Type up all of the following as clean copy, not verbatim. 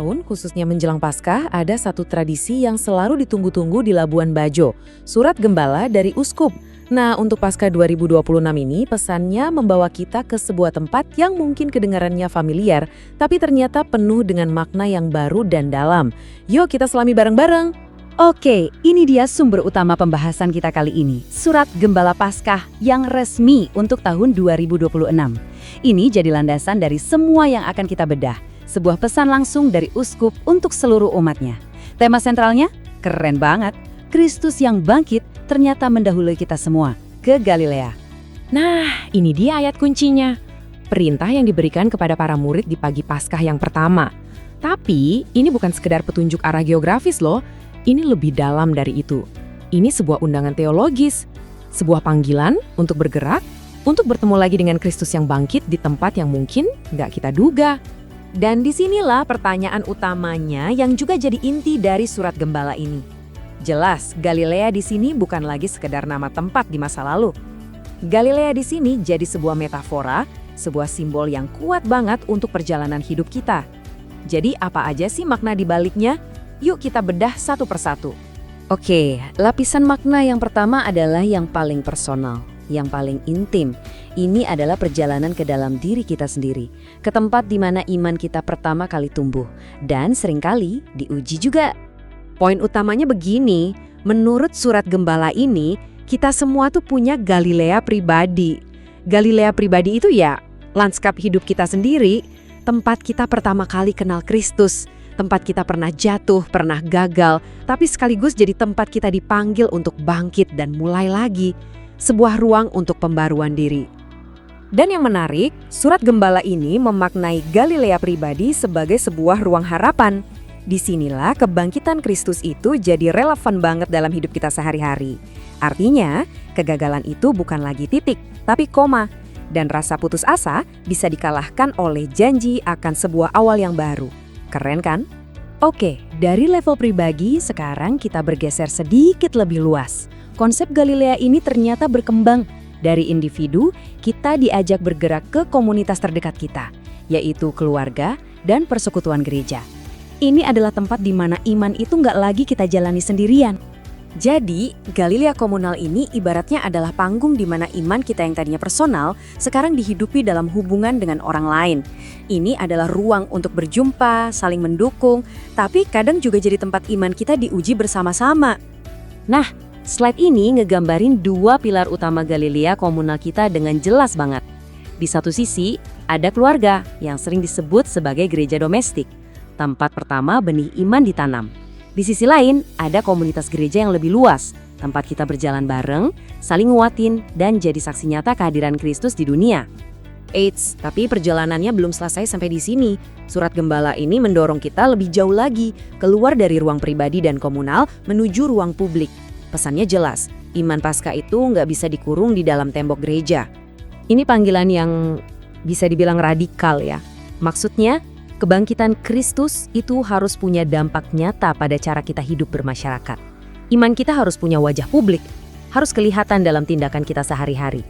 tahun, khususnya menjelang Paskah, ada satu tradisi yang selalu ditunggu-tunggu di Labuan Bajo, Surat Gembala dari Uskup. Nah, untuk Paskah 2026 ini, pesannya membawa kita ke sebuah tempat yang mungkin kedengarannya familiar, tapi ternyata penuh dengan makna yang baru dan dalam. Yuk kita selami bareng-bareng! Oke, ini dia sumber utama pembahasan kita kali ini, Surat Gembala Paskah yang resmi untuk tahun 2026. Ini jadi landasan dari semua yang akan kita bedah, sebuah pesan langsung dari Uskup untuk seluruh umatnya. Tema sentralnya? Keren banget, Kristus yang bangkit ternyata mendahului kita semua ke Galilea. Nah, ini dia ayat kuncinya. Perintah yang diberikan kepada para murid di pagi Paskah yang pertama. Tapi, ini bukan sekedar petunjuk arah geografis loh. Ini lebih dalam dari itu. Ini sebuah undangan teologis, sebuah panggilan untuk bergerak, untuk bertemu lagi dengan Kristus yang bangkit di tempat yang mungkin nggak kita duga. Dan disinilah pertanyaan utamanya yang juga jadi inti dari surat Gembala ini. Jelas, Galilea di sini bukan lagi sekedar nama tempat di masa lalu. Galilea di sini jadi sebuah metafora, sebuah simbol yang kuat banget untuk perjalanan hidup kita. Jadi apa aja sih makna di baliknya? Yuk kita bedah satu persatu. Oke, lapisan makna yang pertama adalah yang paling personal, yang paling intim. Ini adalah perjalanan ke dalam diri kita sendiri, ke tempat di mana iman kita pertama kali tumbuh, dan seringkali diuji juga. Poin utamanya begini, menurut surat Gembala ini, kita semua tuh punya Galilea pribadi. Galilea pribadi itu ya, lanskap hidup kita sendiri, tempat kita pertama kali kenal Kristus, tempat kita pernah jatuh, pernah gagal, tapi sekaligus jadi tempat kita dipanggil untuk bangkit dan mulai lagi. Sebuah ruang untuk pembaruan diri. Dan yang menarik, surat Gembala ini memaknai Galilea pribadi sebagai sebuah ruang harapan. Disinilah kebangkitan Kristus itu jadi relevan banget dalam hidup kita sehari-hari. Artinya, kegagalan itu bukan lagi titik, tapi koma. Dan rasa putus asa bisa dikalahkan oleh janji akan sebuah awal yang baru. Keren kan? Oke, dari level pribadi sekarang kita bergeser sedikit lebih luas. Konsep Galilea ini ternyata berkembang. Dari individu, kita diajak bergerak ke komunitas terdekat kita, yaitu keluarga dan persekutuan gereja. Ini adalah tempat di mana iman itu nggak lagi kita jalani sendirian. Jadi, Galilea komunal ini ibaratnya adalah panggung di mana iman kita yang tadinya personal, sekarang dihidupi dalam hubungan dengan orang lain. Ini adalah ruang untuk berjumpa, saling mendukung, tapi kadang juga jadi tempat iman kita diuji bersama-sama. Nah, slide ini ngegambarin dua pilar utama Galilea komunal kita dengan jelas banget. Di satu sisi, ada keluarga yang sering disebut sebagai gereja domestik. Tempat pertama benih iman ditanam. Di sisi lain, ada komunitas gereja yang lebih luas, tempat kita berjalan bareng, saling nguatin, dan jadi saksi nyata kehadiran Kristus di dunia. Eits, tapi perjalanannya belum selesai sampai di sini. Surat Gembala ini mendorong kita lebih jauh lagi, keluar dari ruang pribadi dan komunal menuju ruang publik. Pesannya jelas, iman Paskah itu nggak bisa dikurung di dalam tembok gereja. Ini panggilan yang bisa dibilang radikal ya. Maksudnya, kebangkitan Kristus itu harus punya dampak nyata pada cara kita hidup bermasyarakat. Iman kita harus punya wajah publik, harus kelihatan dalam tindakan kita sehari-hari.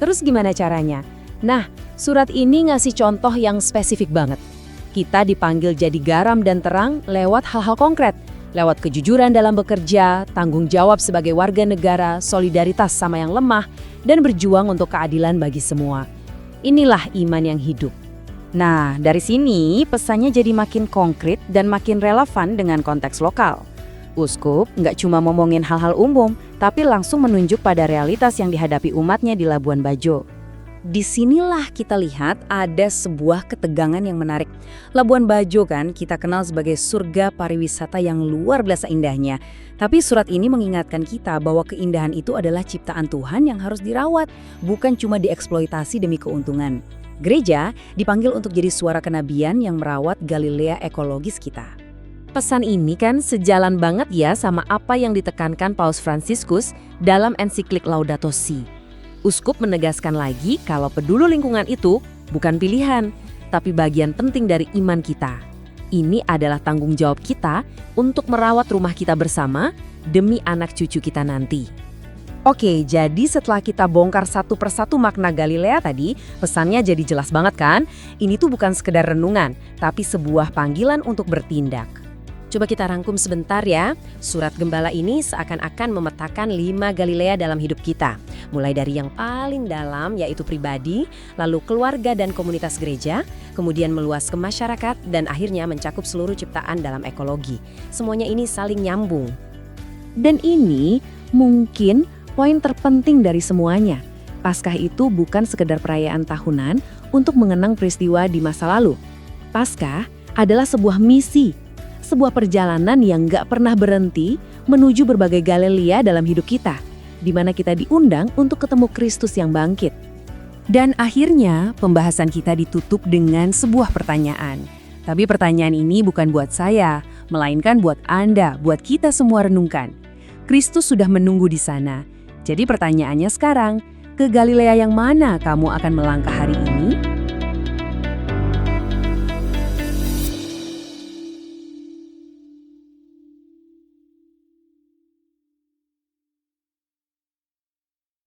Terus gimana caranya? Nah, surat ini ngasih contoh yang spesifik banget. Kita dipanggil jadi garam dan terang lewat hal-hal konkret. Lewat kejujuran dalam bekerja, tanggung jawab sebagai warga negara, solidaritas sama yang lemah, dan berjuang untuk keadilan bagi semua. Inilah iman yang hidup. Nah, dari sini pesannya jadi makin konkret dan makin relevan dengan konteks lokal. Uskup nggak cuma ngomongin hal-hal umum, tapi langsung menunjuk pada realitas yang dihadapi umatnya di Labuan Bajo. Disinilah kita lihat ada sebuah ketegangan yang menarik. Labuan Bajo kan kita kenal sebagai surga pariwisata yang luar biasa indahnya. Tapi surat ini mengingatkan kita bahwa keindahan itu adalah ciptaan Tuhan yang harus dirawat, bukan cuma dieksploitasi demi keuntungan. Gereja dipanggil untuk jadi suara kenabian yang merawat Galilea ekologis kita. Pesan ini kan sejalan banget ya sama apa yang ditekankan Paus Fransiskus dalam ensiklik Laudato Si. Uskup menegaskan lagi kalau peduli lingkungan itu bukan pilihan, tapi bagian penting dari iman kita. Ini adalah tanggung jawab kita untuk merawat rumah kita bersama demi anak cucu kita nanti. Oke, jadi setelah kita bongkar satu persatu makna Galilea tadi, pesannya jadi jelas banget kan? Ini tuh bukan sekedar renungan, tapi sebuah panggilan untuk bertindak. Coba kita rangkum sebentar ya. Surat Gembala ini seakan-akan memetakan 5 Galilea dalam hidup kita. Mulai dari yang paling dalam yaitu pribadi, lalu keluarga dan komunitas gereja, kemudian meluas ke masyarakat, dan akhirnya mencakup seluruh ciptaan dalam ekologi. Semuanya ini saling nyambung. Dan ini mungkin poin terpenting dari semuanya. Paskah itu bukan sekedar perayaan tahunan untuk mengenang peristiwa di masa lalu. Paskah adalah sebuah misi, sebuah perjalanan yang nggak pernah berhenti menuju berbagai Galilea dalam hidup kita, di mana kita diundang untuk ketemu Kristus yang bangkit. Dan akhirnya, pembahasan kita ditutup dengan sebuah pertanyaan. Tapi pertanyaan ini bukan buat saya, melainkan buat Anda, buat kita semua renungkan. Kristus sudah menunggu di sana. Jadi pertanyaannya sekarang, ke Galilea yang mana kamu akan melangkah hari ini?